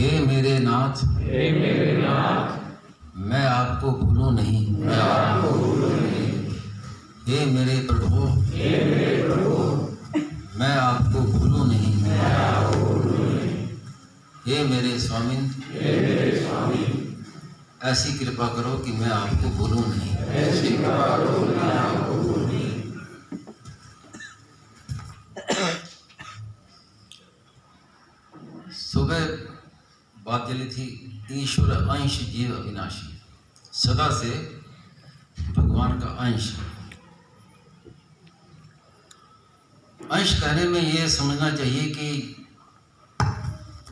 हे मेरे नाथ, मैं आपको भूलूं नहीं, हे मेरे प्रभु, मैं आपको भूलूं नहीं, हे मेरे स्वामी, ऐसी कृपा करो कि मैं आपको भूलूं नहीं। सुबह बात चली थी ईश्वर अंश जीव अविनाशी, सदा से भगवान का अंश। अंश कहने में ये समझना चाहिए कि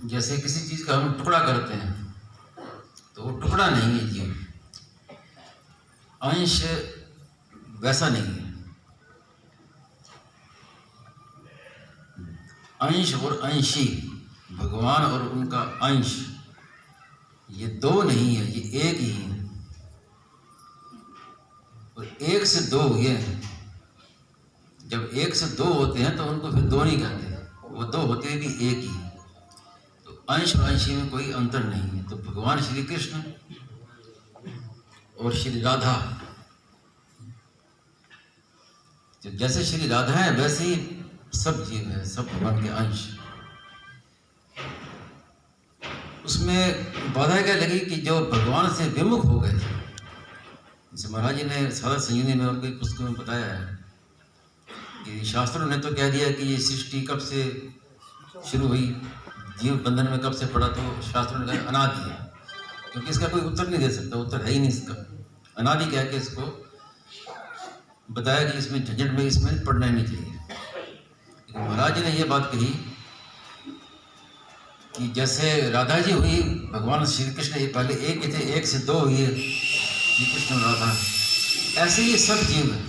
जैसे किसी चीज का हम टुकड़ा करते हैं तो वो टुकड़ा नहीं है जीव, अंश वैसा नहीं है। अंश और अंशी, भगवान और उनका अंश, ये दो नहीं है, ये एक ही है। और एक से दो हुए हैं, जब एक से दो होते हैं तो उनको फिर दो नहीं कहते, वो दो होते भी एक ही है। तो अंश और अंशी में कोई अंतर नहीं है। तो भगवान श्री कृष्ण और श्री राधा, तो जैसे श्री राधा है वैसे ही सब जीव है, सब भगवान के अंश। उसमें बाधा क्या लगी कि जो भगवान से विमुख हो गए थे, जैसे महाराज जी ने सारा संजीवनी में उनकी पुस्तक में बताया है कि शास्त्रों ने तो कह दिया कि ये सृष्टि कब से शुरू हुई, जीव बंधन में कब से पड़ा, तो शास्त्रों ने कहा अनादि है, क्योंकि इसका कोई उत्तर नहीं दे सकता, उत्तर है ही नहीं इसका। अनादि कह के इसको बताया कि इसमें झंझट में इसमें पढ़ना ही नहीं चाहिए। लेकिन महाराज जी ने ये बात कही कि जैसे राधा जी हुई, भगवान श्री कृष्ण ये पहले एक ही थे, एक से दो हुए श्री कृष्ण और राधा, ऐसे ही सब जीव है।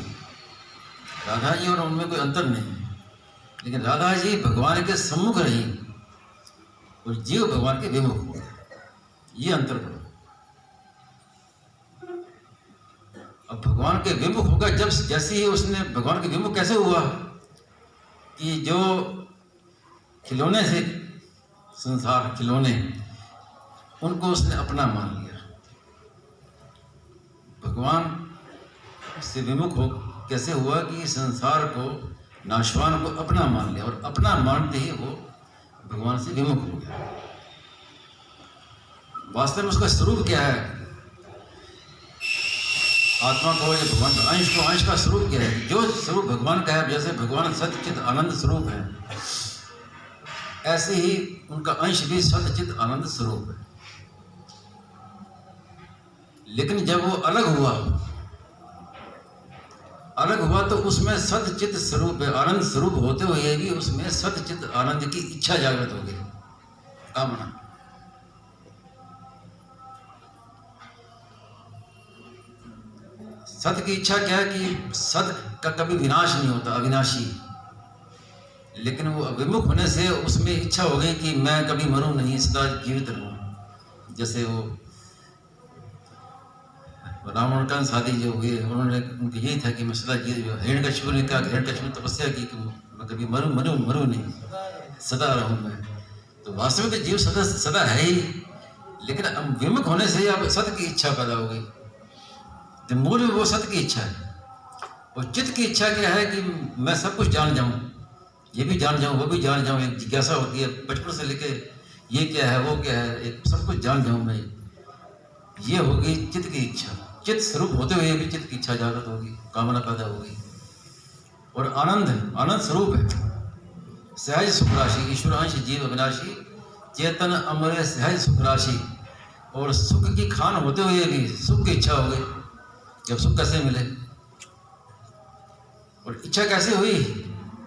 राधा जी और उनमें कोई अंतर नहीं है, लेकिन राधा जी भगवान के सम्मुख रही और जीव भगवान के विमुख हो गए, ये अंतर पड़ा। अब भगवान के विमुख होगा जब, जैसे ही उसने भगवान के विमुख कैसे हुआ कि जो खिलौने से संसार, खिलौने, उनको उसने अपना मान लिया। भगवान से विमुख हो कैसे हुआ कि संसार को, नाशवान को अपना मान लिया, और अपना मानते ही वो भगवान से विमुख हो गया। वास्तव में उसका स्वरूप क्या है? आत्मा को, या भगवान का अंश को, अंश का स्वरूप क्या है? जो स्वरूप भगवान का है, जैसे भगवान सत्यचित आनंद स्वरूप है, ऐसे ही उनका अंश भी सत्यचित आनंद स्वरूप है। लेकिन जब वो अलग हुआ तो उसमें सत्यचित स्वरूप है, आनंद स्वरूप होते हुए भी उसमें सत्यचित आनंद की इच्छा जागृत हो गई, कामना। सत्य की इच्छा क्या है कि सत्य का कभी विनाश नहीं होता, अविनाशी। लेकिन वो विमुख होने से उसमें इच्छा हो गई कि मैं कभी मरूं नहीं, सदा जीवित रहूं। जैसे वो रावण का शादी जो हुए, उन्होंने, उनका यही था कि मैं सदा जीवित। हिरण्यकशिपु ने कहा, हिरण्यकशिपु ने तपस्या की कि मैं कभी मरूं नहीं, सदा रहूं मैं। तो वास्तव में तो जीव सदा है ही, लेकिन अब विमुख होने से अब सत्य की इच्छा पैदा हो गई। तो मूल में वो सत्य की इच्छा है। और चित्त की इच्छा क्या है कि मैं सब कुछ जान जाऊं, ये भी जान जाऊं, वो भी जान जाऊं। एक जिज्ञासा होती है बचपन से लेके, ये क्या है, वो क्या है, एक सब कुछ जान जाऊं मैं। ये होगी चित्त की इच्छा। चित्त स्वरूप होते हुए भी चित्त की इच्छा जागृत होगी, कामना पैदा होगी। और आनंद स्वरूप है, सहज सुख राशि, ईश्वर अंश जीव अविनाशी, चेतन अमर सहज सुख राशि। और सुख की खान होते हुए भी सुख की इच्छा हो गई। जब सुख कैसे मिले, और इच्छा कैसे हुई?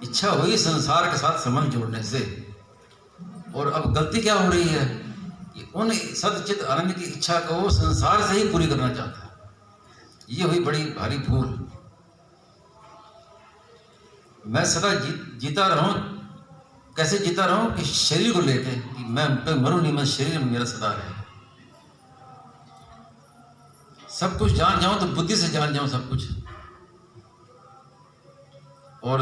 इच्छा हुई संसार के साथ संबंध जोड़ने से। और अब गलती क्या हो रही है कि उन सदचित आनंद की इच्छा को संसार से ही पूरी करना चाहता है। ये हुई बड़ी भारी भूल। मैं सदा जीता रहूं, कैसे जीता रहूं कि शरीर को लेके, कि मैं मरूं नहीं, मैं शरीर में मेरा सदा रहे। सब कुछ जान जाऊं तो बुद्धि से जान जाऊं सब कुछ, और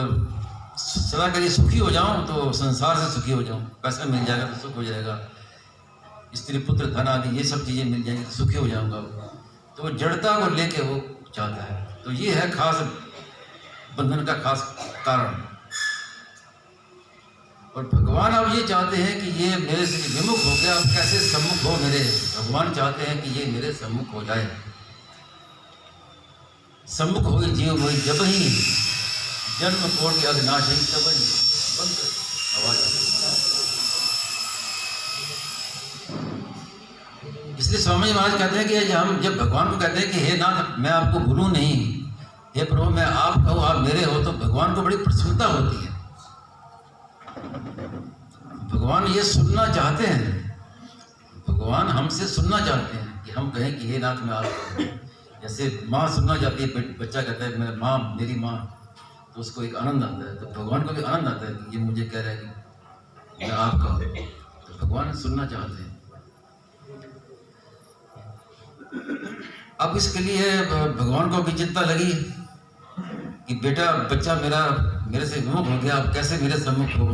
सदा के लिए सुखी हो जाऊं तो संसार से सुखी हो जाऊं। पैसा मिल जाएगा तो सुख हो जाएगा, स्त्री पुत्र धन आदि ये सब चीज़ें मिल जाएंगी तो सुखी हो जाऊंगा। तो वो जड़ता को लेके वो चाहता है। तो ये है खास बंधन का खास कारण। और भगवान अब ये चाहते हैं कि ये मेरे से विमुख हो गया, अब कैसे सम्मुख हो मेरे। भगवान चाहते हैं कि ये मेरे सम्मुख हो जाए। सम्मुख हो जीव हो जब ही जन्म कोटि अघनाश ही तब ही बंद आवाज आती। इसलिए स्वामी जी महाराज कहते हैं कि हम जब भगवान को कहते हैं कि हे नाथ मैं आपको भूलूं नहीं, हे प्रभु मैं आपका हूं आप मेरे हो, तो भगवान को बड़ी प्रसन्नता होती है। भगवान ये सुनना चाहते हैं, भगवान हमसे सुनना चाहते हैं कि हम कहें कि हे नाथ मैं आपका हूं। जैसे माँ सुनना चाहती है, बच्चा कहता है मैं माँ मेरी माँ, तो उसको एक आनंद आता है। तो भगवान को भी आनंद आता है कि ये मुझे कह रहा है कि मैं आपका हूँ। तो भगवान सुनना चाहते हैं। अब इसके लिए भगवान को भी चिंता लगी कि बेटा बच्चा मेरा मेरे से विमुख हो गया, अब कैसे मेरे सम्मुख हो।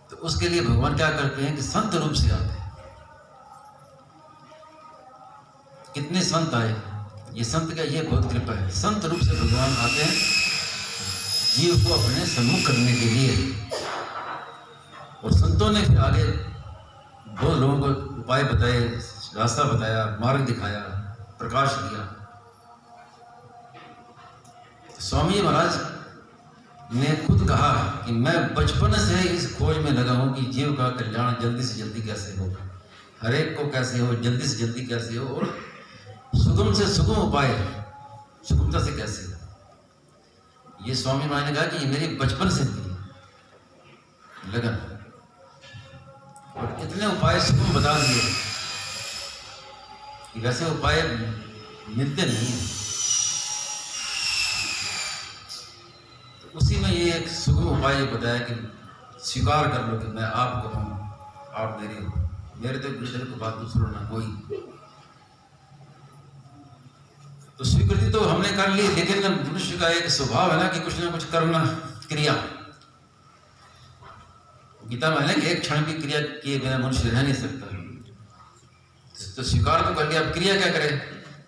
तो उसके लिए भगवान क्या करते हैं कि संत रूप से आते हैं। कितने संत आए, ये संत का ये बहुत कृपा है। संत रूप से भगवान आते हैं जीव को अपने सम्मुख करने के लिए। और संतों ने फिर आगे बहुत लोगों को उपाय बताए, रास्ता बताया, मार्ग दिखाया, प्रकाश दिया। स्वामी महाराज ने खुद कहा कि मैं बचपन से इस खोज में लगा हूं कि जीव का कल्याण जल्दी से जल्दी कैसे हो, हर एक को कैसे हो, जल्दी से जल्दी कैसे हो, और सुगम से सुगम उपाय सुगमता से कैसे हो। ये स्वामी महाराज ने कहा कि ये मेरी बचपन से थी लगन, और इतने उपाय सुगम बता दिए कि वैसे उपाय मिलते नहीं हैं। तो उसी में ये एक सुगम उपाय बताया कि स्वीकार कर लो कि मैं आपको हूँ, आप मेरी हो, मेरे तो दूसरे को बात दूसरों ना कोई। तो स्वीकृति तो हमने कर ली, लेकिन मनुष्य का एक स्वभाव है ना कि कुछ ना कुछ करना, क्रिया। गीता में है कि एक क्षण भी क्रिया किए बिना मनुष्य रह नहीं सकता। तो स्वीकार तो कर लिया, अब क्रिया क्या करे।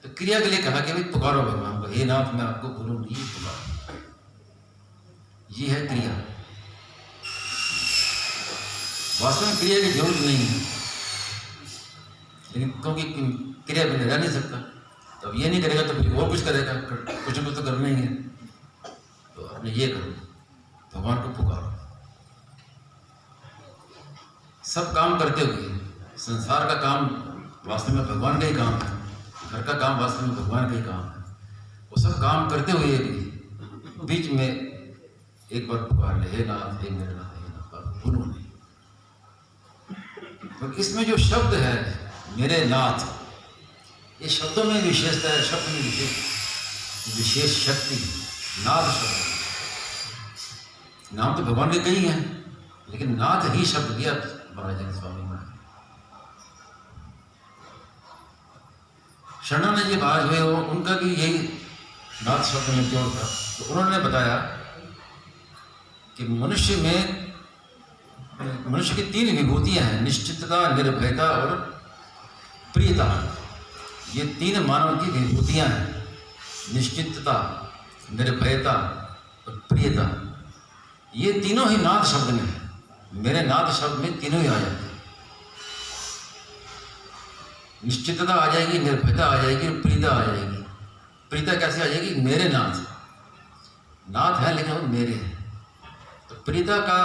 तो क्रिया के लिए कहा कि भाई पुकारो भगवान को, हे नाथ मैं आपको भूलूं नहीं, पुकारो। ये है क्रिया। वास्तव में क्रिया की जरूरत नहीं है, लेकिन क्योंकि क्रिया बिना रह नहीं सकता, तो अब ये नहीं करेगा तो फिर और कुछ करेगा, कुछ न कुछ तो करना ही है। तो आपने ये करो, भगवान को पुकारो। सब काम करते हुए, संसार का काम वास्तव में भगवान का ही काम है, घर का काम वास्तव में भगवान का ही काम है। वो सब काम करते हुए भी बीच में एक बार पुकार ले, हे नाथ हे मेरे नाथ हे नाथ, भूलो नहीं। तो इसमें जो शब्द है मेरे नाथ, ये शब्दों में विशेषता है, शब्द में विशेष शक्ति। नाथ शब्द, नाम तो भगवान के कई हैं, लेकिन नाथ ही शब्द दिया महाराज जी स्वामी महाराज। शरणानंद जी महाराज हुए, उनका भी यही नाथ शब्द में जोड़ था। तो उन्होंने बताया कि मनुष्य की 3 विभूतियां हैं, निश्चितता, निर्भयता और प्रियता। ये 3 मानव की विभूतियां हैं, निश्चितता, निर्भयता और प्रियता। ये तीनों ही नाथ शब्द में है। मेरे नाथ शब्द में तीनों ही आ जाते हैं। निश्चितता आ जाएगी, निर्भयता आ जाएगी और प्रियता आ जाएगी। प्रियता कैसे आ जाएगी, मेरे नाथ, नाथ है लेकिन वो मेरे हैं। तो प्रियता का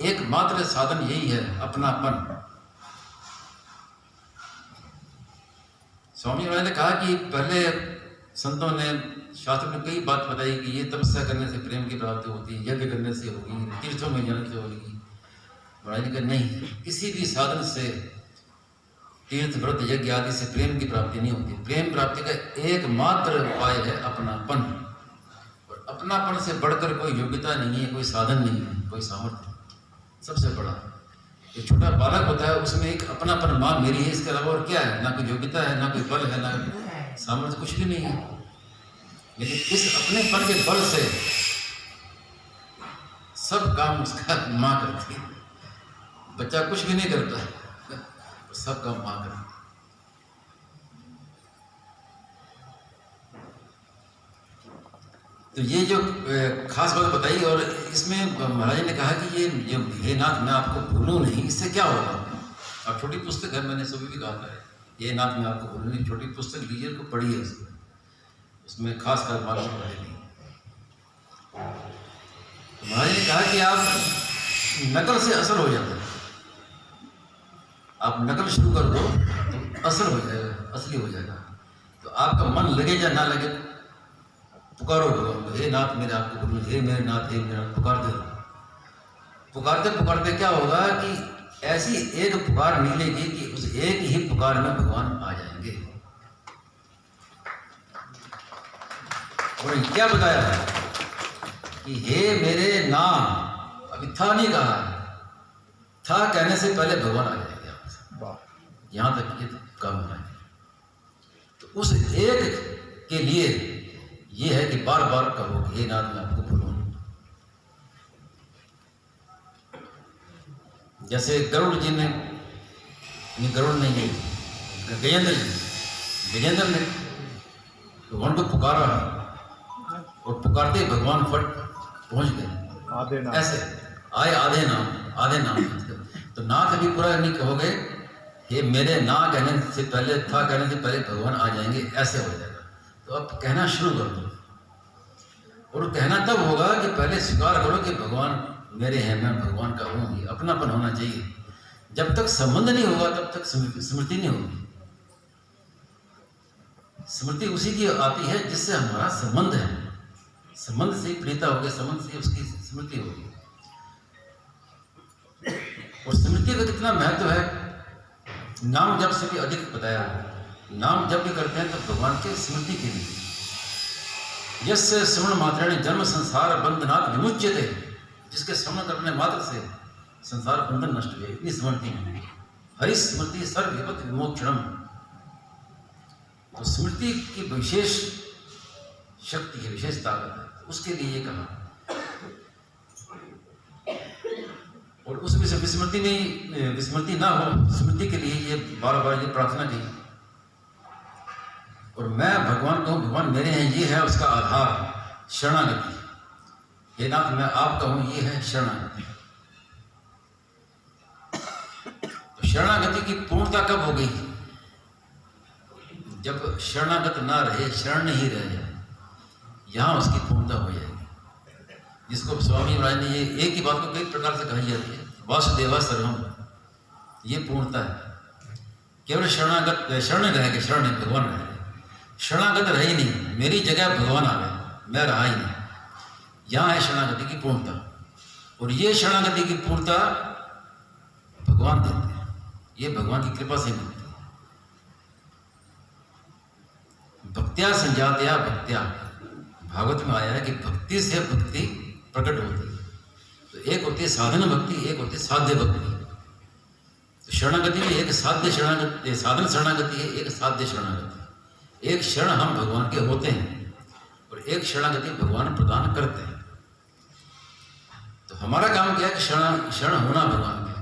एकमात्र साधन यही है, अपनापन। स्वामी महाराज ने कहा कि पहले संतों ने, शास्त्र में कई बात बताई कि ये तपस्या करने से प्रेम की प्राप्ति होती है, यज्ञ करने से होगी, तीर्थों में जाने से होगी। महाराज ने कहा नहीं, किसी भी साधन से, तीर्थ व्रत यज्ञ आदि से प्रेम की प्राप्ति नहीं होती। प्रेम प्राप्ति का एकमात्र उपाय है अपनापन। और अपनापन से बढ़कर कोई योग्यता नहीं है, कोई साधन नहीं है, कोई सामर्थ्य। सबसे बड़ा एक छोटा बालक होता है, उसमें एक अपनापन, माँ मेरी है, इसके अलावा और क्या है। ना कोई योग्यता है, ना कोई बल है, ना सामर्थ्य, कुछ भी नहीं है। लेकिन इस अपनेपन के बल से सब काम उसका माँ करती है। बच्चा कुछ भी नहीं करता, सब काम माँ करें। तो ये जो खास बात बताई, और इसमें महाराज ने कहा कि ये हे नाथ मैं आपको भूलूं नहीं, इससे क्या होगा। और छोटी पुस्तक है, मैंने सभी भी कहा था, ये नाथ मैं आपको भूलूं नहीं, छोटी पुस्तक लीजिए, को पढ़िए, उसमें खास कर मालूम पड़े नहीं। तो महाराज ने कहा कि आप नकल से असर हो जाता है, आप नकल शुरू कर दो तो असर हो जाएगा, असली हो जाएगा। तो आपका मन लगे या ना लगे, पुकारो भगवान को, हे नाथ मेरे आपको बोलो, हे मेरे नाथ, हे मेरे नाथ, पुकारते रहो। पुकारते पुकारते क्या होगा कि ऐसी एक पुकार निकलेगी कि उस एक ही पुकार में भगवान आ जाएंगे। और क्या बताया कि हे मेरे नाम, अभी था नहीं कहा, था कहने से पहले भगवान आ जाएंगे आपसे, यहां तक ये काम होना है। तो उस एक के लिए ये है कि बार बार कहो हे नाथ मैं आपको भूलूं। जैसे गरुड़ जी ने, गरुड़ नहीं है, गजेंद्र ने भगवान को पुकारा, और पुकारते भगवान फट पहुंच गए। ऐसे आए आधे नाम। तो नाथ अभी पूरा नहीं कहोगे, ये मेरे ना कहने से पहले, था कहने से पहले भगवान आ जाएंगे, ऐसे हो जाएगा। तो अब कहना शुरू कर दो, और कहना तब होगा कि पहले स्वीकार करो कि भगवान मेरे हैं, मैं भगवान का हूँ, ये अपनापन होना चाहिए। जब तक संबंध नहीं होगा तब तक स्मृति नहीं होगी। स्मृति उसी की आती है जिससे हमारा संबंध है, संबंध से प्रीता होगी, संबंध से उसकी स्मृति होगी। और स्मृति का कितना महत्व है, नाम जप से भी अधिक बताया। नाम जप भी करते हैं तो भगवान के स्मृति के लिए। यस्य श्रवण मात्रेण जन्म संसार बंधनात् विमुच्यते, जिसके श्रवण करने मात्र से संसार बंधन नष्ट हुए, इतनी स्मृति है। हरि स्मृति सर्व विपत्ति विमोक्षणम। तो स्मृति की विशेष शक्ति है, विशेष ताकत है, उसके लिए ये कहा। और उस विस्मृति में विस्मृति ना हो, स्मृति के लिए ये बार बार ये प्रार्थना की। और मैं भगवान कहूँ, भगवान मेरे हैं, ये है उसका आधार, शरणागति। ये नाथ मैं आपका हूँ, ये है शरणागति। तो शरणागति की पूर्णता कब हो गई? जब शरणागत ना रहे, शरण नहीं रह जाए, यहाँ उसकी पूर्णता हो जाएगी। जिसको स्वामी महाराज ने ये एक ही बात को कई प्रकार से कही जाती है, वासुदेवा सर्वम, ये पूर्णता है। केवल शरणागत, शरण रह गए, शरण भगवान रह गए, शरणागत रहे ही नहीं, मेरी जगह भगवान आ गए, मैं रहा ही नहीं। यहाँ है शरणागति की पूर्णता। और ये शरणागति की पूर्णता भगवान देते हैं, ये भगवान की कृपा से मिलती है। भक्त्या संजातया भक्त्या, भागवत में आया है कि भक्ति से भक्ति प्रकट होती है। तो एक होती है साधन भक्ति, एक होती है साध्य भक्ति। तो शरणागति में एक साध्य शरणागति, साधन शरणागति है, एक साध्य शरणागति। एक शरण हम भगवान के होते हैं और एक शरणागति भगवान प्रदान करते हैं। तो हमारा काम क्या है कि शरण होना भगवान के।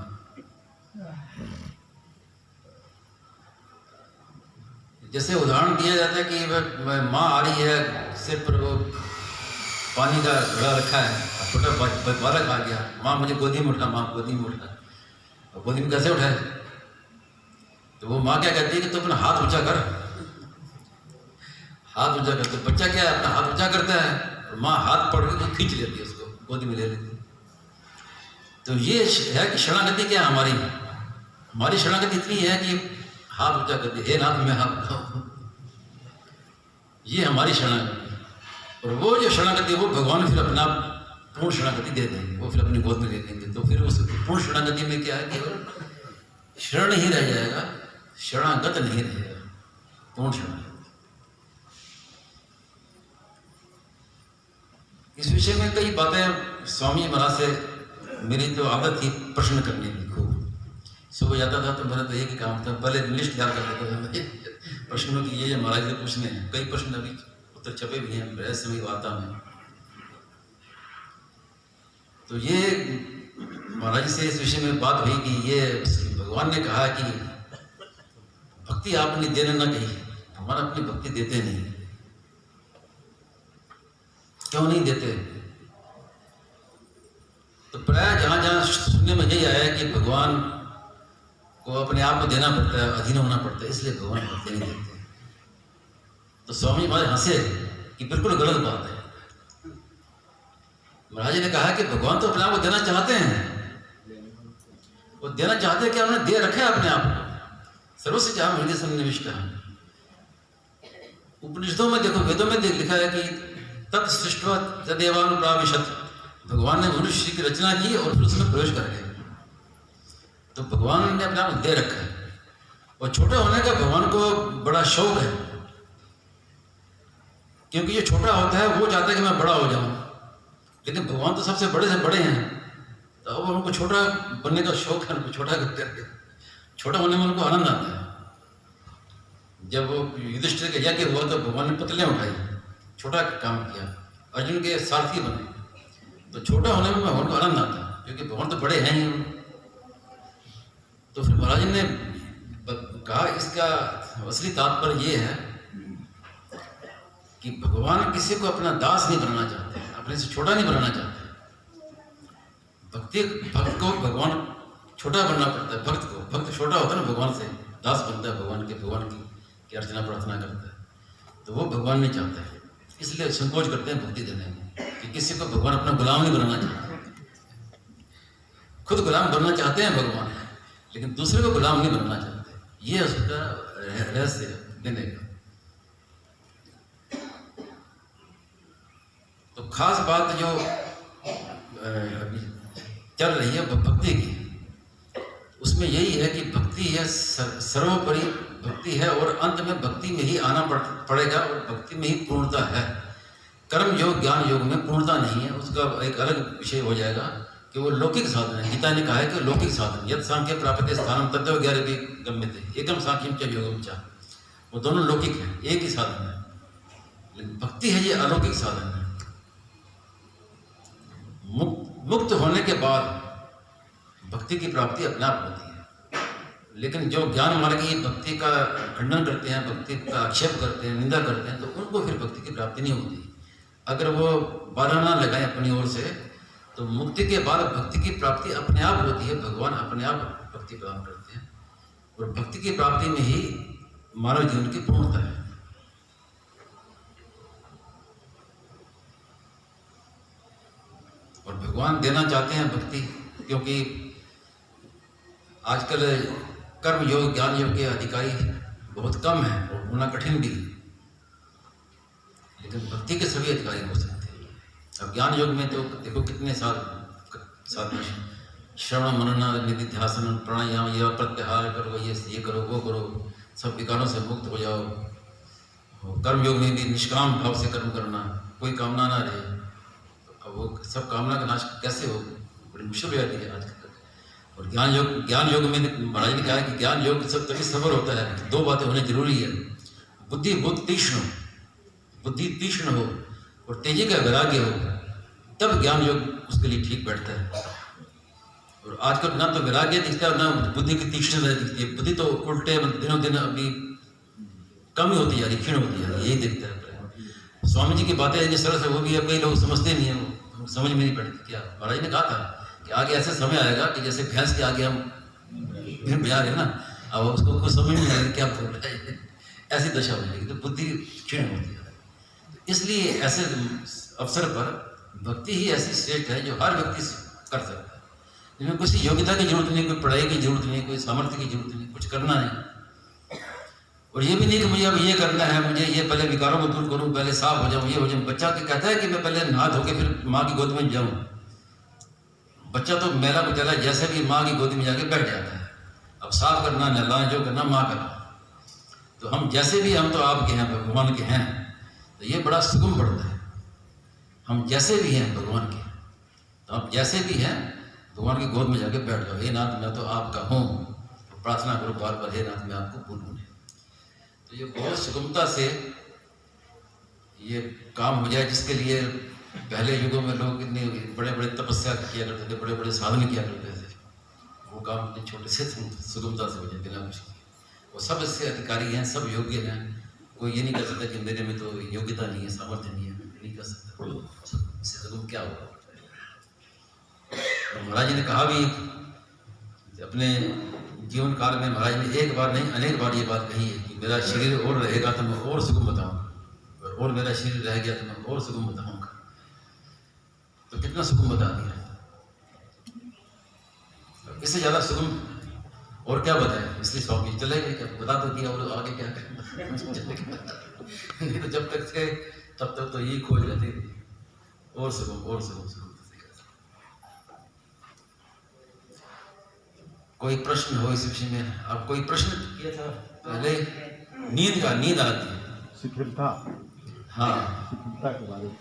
जैसे उदाहरण दिया जाता है कि माँ आ रही है, सिर पर वो पानी का घड़ा रखा है, छोटा बालक आ गया, माँ मुझे गोदी में उठा, माँ गोदी में उठा। और गोदी में कैसे उठाए? तो वो माँ क्या कहती है कि तू अपना हाथ ऊंचा कर, हाथ ऊंचा कर। तो बच्चा क्या है, अपना हाथ ऊंचा करता है, और माँ हाथ पकड़ के खींच लेती है, उसको गोदी में ले लेती है। तो ये है कि शरणागति क्या है हमारी शरणागति इतनी है कि हाथ ऊंचा करती है, हे नाथ मैं आपका हूं, ये हमारी शरणागति। और वो जो शरणागति वो भगवान फिर अपना पूर्ण शरणागति दे देंगे, वो फिर अपनी गोद में ले लेंगे। तो फिर उस पूर्ण शरणागति में क्या है, केवल शरण ही रह जाएगा, शरणागत नहीं रहेगा, पूर्ण शरणागति। इस विषय में कई बातें स्वामी महाराज से मेरी तो आदत थी प्रश्न करने की खूब। सुबह जाता था तो मेरा तो एक ही काम था, पहले लिस्ट तैयार कर लेता था प्रश्नों की, ये महाराज से पूछने हैं। कई प्रश्न अभी उत्तर छपे भी हैं रहस्यमयी वार्ता में। तो ये महाराज से इस विषय में बात हुई कि ये भगवान ने कहा कि भक्ति आपने देने ना कही, भगवान अपनी भक्ति देते नहीं। क्यों नहीं देते? तो प्राय जहां जहां सुनने में यही आया कि भगवान को अपने आप को देना पड़ता है, अधीन होना पड़ता है, इसलिए भगवान भक्ति नहीं देते। तो स्वामी महाराज हंसे कि बिल्कुल गलत बात है। महाराज जी ने कहा कि भगवान तो अपने आप को देना चाहते हैं, वो देना चाहते हैं कि उन्होंने दे रखे अपने आप को। सर्वस्य चाह हृदय सन्निविष्ट। उपनिषदों में देखो, वेदों में लिखा है कि तत् सृष्टवा तदेवानुप्राविशत्, भगवान ने मनुष्य की रचना की और फिर उसमें प्रवेश कर गए। तो भगवान ने अपने आप दे रखा है, और छोटे होने का भगवान को बड़ा शौक है, क्योंकि ये छोटा होता है वो चाहता है कि मैं बड़ा हो जाऊं, लेकिन भगवान तो सबसे बड़े से बड़े हैं, तो अब उनको छोटा बनने का शौक है, उनको छोटा करके छोटा होने में उनको आनंद आता है। जब वो युधिष्ठिर का यज्ञ हुआ तो भगवान ने पतले उठाई, छोटा काम किया, अर्जुन के सारथी बने। तो छोटा होने में भगवान को आनंद आता है, क्योंकि भगवान तो बड़े हैं ही। तो फिर महाराज ने कहा इसका असली तात्पर्य ये है कि भगवान किसी को अपना दास नहीं बनाना चाहते, अपने से छोटा नहीं बनाना चाहते। भक्त को भगवान छोटा बनना पड़ता है, भक्त छोटा होता है ना, भगवान से दास बनता है, भगवान की अर्चना प्रार्थना करता है। तो वो भगवान नहीं चाहता है, इसलिए संकोच करते हैं भक्ति देने में, कि किसी को भगवान अपना गुलाम नहीं बनाना चाहते। खुद गुलाम बनना चाहते हैं भगवान, लेकिन दूसरे को गुलाम नहीं बनना चाहते। ये उसका रहस्य देने का। तो खास बात जो अभी चल रही है भक्ति की, उसमें यही है कि भक्ति है सर्वोपरि भक्ति है, और अंत में भक्ति में ही आना पड़ेगा, और भक्ति में ही पूर्णता है। कर्म योग ज्ञान योग में पूर्णता नहीं है, उसका एक अलग विषय हो जाएगा कि वो लौकिक साधन है। गीता ने कहा है कि लौकिक साधन, यद सांख्य प्राप्यते स्थानम तत्व ज्ञानपि गम्यते एकम सांख्यम च योगम च, वो दोनों लौकिक हैं, एक ही साधन है। लेकिन भक्ति है ये अलौकिक साधन है। मुक्त होने के बाद भक्ति की प्राप्ति अपने आप होती है, लेकिन जो ज्ञान मार्ग की भक्ति का खंडन करते हैं, भक्ति का आक्षेप करते हैं, निंदा करते हैं, तो उनको फिर भक्ति की प्राप्ति नहीं होती। अगर वो बहाना लगाएं अपनी ओर से, तो मुक्ति के बाद भक्ति की प्राप्ति अपने आप होती है। भगवान अपने आप भक्ति प्रदान करते हैं, और भक्ति की प्राप्ति में ही मानव जीवन की पूर्णता है। और भगवान देना चाहते हैं भक्ति, क्योंकि आजकल कर्म योग ज्ञान योग के अधिकारी बहुत कम हैं और होना कठिन भी, लेकिन भक्ति के सभी अधिकारी हो सकते हैं। अब ज्ञान योग में तो देखो कितने साधन, श्रवण मनन निधिध्यासन प्राणायाम, ये प्रत्याहार करो, ये करो वो करो, सब विकारों से मुक्त हो जाओ। कर्म योग में भी निष्काम भाव से कर्म करना, कोई कामना ना रहे। अब वो सब कामना का नाश कैसे हो, बड़ी मुश्किल हो जाती है आजकल। और ज्ञान योग में महाराज ने कहा कि ज्ञान योग सब तभी सफल होता है, दो बातें होनी जरूरी है। बुद्धि बहुत तीक्ष्ण हो, बुद्धि तीक्ष्ण हो और तेजी का वैराग्य हो, तब ज्ञान योग उसके लिए ठीक बैठता है। और आजकल ना तो वैराग्य दिखता है, ना बुद्धि की तीक्ष्णता दिखती है। बुद्धि तो उल्टे दिनों दिन अभी कम ही होती जा रही, क्षीण होती जा रही, यही दिखता है। स्वामी जी की बातें जिस तरह से वो भी कई लोग समझते नहीं है, वो समझ में नहीं पड़ती। क्या महाराज ने कहा था कि आगे ऐसे समय आएगा कि जैसे भैंस के आगे हम फिर बजा रहे हैं ना, अब उसको कुछ समझ नहीं आएगा क्या बोल रहा है, ऐसी दशा हो जाएगी, तो बुद्धि क्षीण होती है। इसलिए ऐसे अवसर पर भक्ति ही ऐसी श्रेष्ठ है जो हर व्यक्ति कर सकता है, जिसमें किसी योग्यता की जरूरत नहीं, कोई पढ़ाई की जरूरत नहीं, कोई सामर्थ्य की जरूरत नहीं, कुछ करना नहीं। और ये भी नहीं कि मुझे अब ये करना है, मुझे ये पहले विकारों को दूर करूं, पहले साफ हो जाऊं, ये हो जाऊं। बच्चा क्या कहता है कि मैं पहले नहा धो के फिर माँ की गोद में जाऊं। बच्चा तो मैला कुचैला जैसे भी माँ की गोदी में जाके बैठ जाता है। अब साफ करना, नहलाना, जो करना माँ करना। तो हम जैसे भी, हम तो आपके हैं, भगवान के हैं, तो ये बड़ा सुगम पड़ता है। हम जैसे भी हैं भगवान के, तो आप जैसे भी हैं भगवान की गोद में जाके बैठ जाओ। हे नाथ मैं तो आपका हूँ, तो प्रार्थना करो बार बार, हे नाथ मैं आपको भूलूं नहीं। तो ये बहुत सुगमता से ये काम हो जाए, जिसके लिए पहले युगों में लोग इतने बड़े बड़े तपस्या किया करते थे, बड़े बड़े साधन किया करते थे, वो काम इतने छोटे से सुगमता से हो जाए बिना मुश्किल। वो सब इससे अधिकारी हैं, सब योग्य हैं। कोई ये नहीं कर सकता कि मेरे में तो योग्यता नहीं है, सामर्थ्य नहीं है, नहीं कर सकता। इससे सगुण क्या होगा? महाराज जी ने कहा भी अपने जीवन काल में, महाराज ने एक बार नहीं अनेक बार ये बात कही है कि मेरा शरीर और रहेगा तो मैं और सुगम बताऊंगा, और मेरा शरीर रह गया तो मैं और सुगम बताऊंगा। तो कितना सुगम बता दिया, इससे ज्यादा सुगम और क्या बताएं? इसलिए स्वामी चले गए, क्या बता तो दिया, और आगे क्या करें? नहीं तो जब तक थे तब तक तो यही खोज रहती थी, और सुगम और सुगम सुगम। कोई प्रश्न हो इस विषय में? आप कोई प्रश्न किया था पहले? नींद का, नींद आती है, शिथिलता। हाँ, शिथिलता के बारे में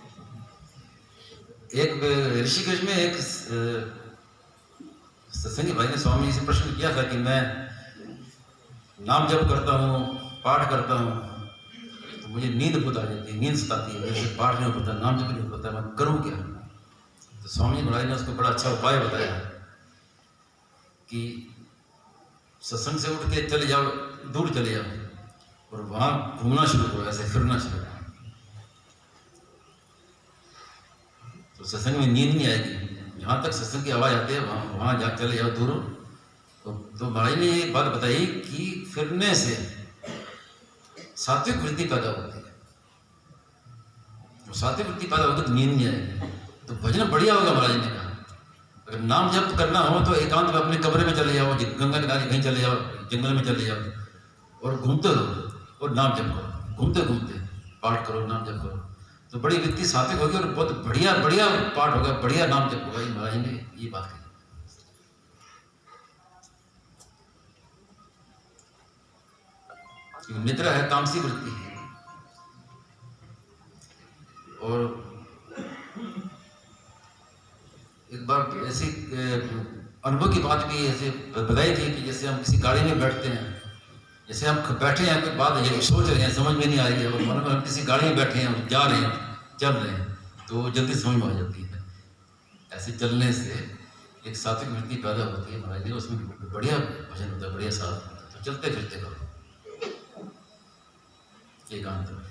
एक ऋषिकेश में एक सत्संगी भाई ने स्वामी जी से प्रश्न किया था कि मैं नाम जप करता हूँ, पाठ करता हूँ, तो मुझे नींद बहुत आ जाती है, नींद सताती है, मुझे पाठ नहीं होता, नाम जप नहीं होता, मैं करूँ क्या? तो स्वामी जी महाराज ने उसको बड़ा अच्छा उपाय बताया कि सत्संग से उठ के चले जाओ, दूर चले जाओ, और वहां घूमना शुरू करो, ऐसे फिरना शुरू करो, तो सत्संग में नींद नहीं आएगी। जहां तक सत्संग की आवाज आती है वहां जा चले जाओ दूर। तो महाराज ने ये बात बताई कि फिरने से सात्विक वृत्ति पैदा होती है, सात्विक वृत्ति पैदा होगी तो नींद नहीं आएगी। तो भजन बढ़िया होगा। महाराज ने कहा अगर नाम जप करना हो तो एकांत में अपने कमरे में चले जाओ, गंगा किनारे कहीं चले जाओ, जंगल में चले जाओ, और घूमते रहो और नाम जप करो, घूमते घूमते पाठ करो, नाम जप करो, तो बड़ी वृत्ति सात्विक होगी और बहुत बढ़िया बढ़िया पाठ होगा, बढ़िया नाम जप होगा। महाराज ने ये बात कही। निद्रा है तामसी वृत्ति है, और एक बार ऐसी अनुभव की बात भी ऐसे बताई थी कि जैसे हम किसी गाड़ी में बैठते हैं, जैसे हम बैठे हैं, कोई बात है सोच रहे हैं, समझ में नहीं आ रही है, और मन में हम किसी गाड़ी में बैठे हैं और जा रहे हैं, चल रहे हैं, तो जल्दी समझ में आ जाती है। ऐसे चलने से एक सात्विक वृत्ति पैदा होती है। महाराज जी उसमें बढ़िया भजन होता है, बढ़िया साथ होता है। तो चलते फिरते करो एकांत में।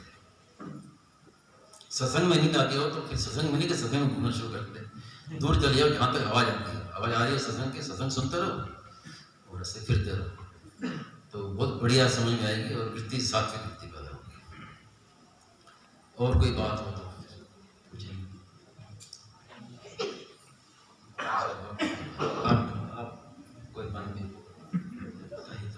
सत्संग में नींद आती हो तो फिर सत्संग में नहीं कि सत्संग में घूमना शुरू कर दे, दूर चले जाओ जहाँ तक आवाज आती है, आवाज आ रही है सत्संग की, सत्संग सुनते रहो और ऐसे फिरते रहो, तो बहुत बढ़िया समझ में आएगी और वृत्ति सात्विक वृत्ति पैदा होगी। और कोई बात हो तो पूछिए। आप कोई बात नहीं बताइए।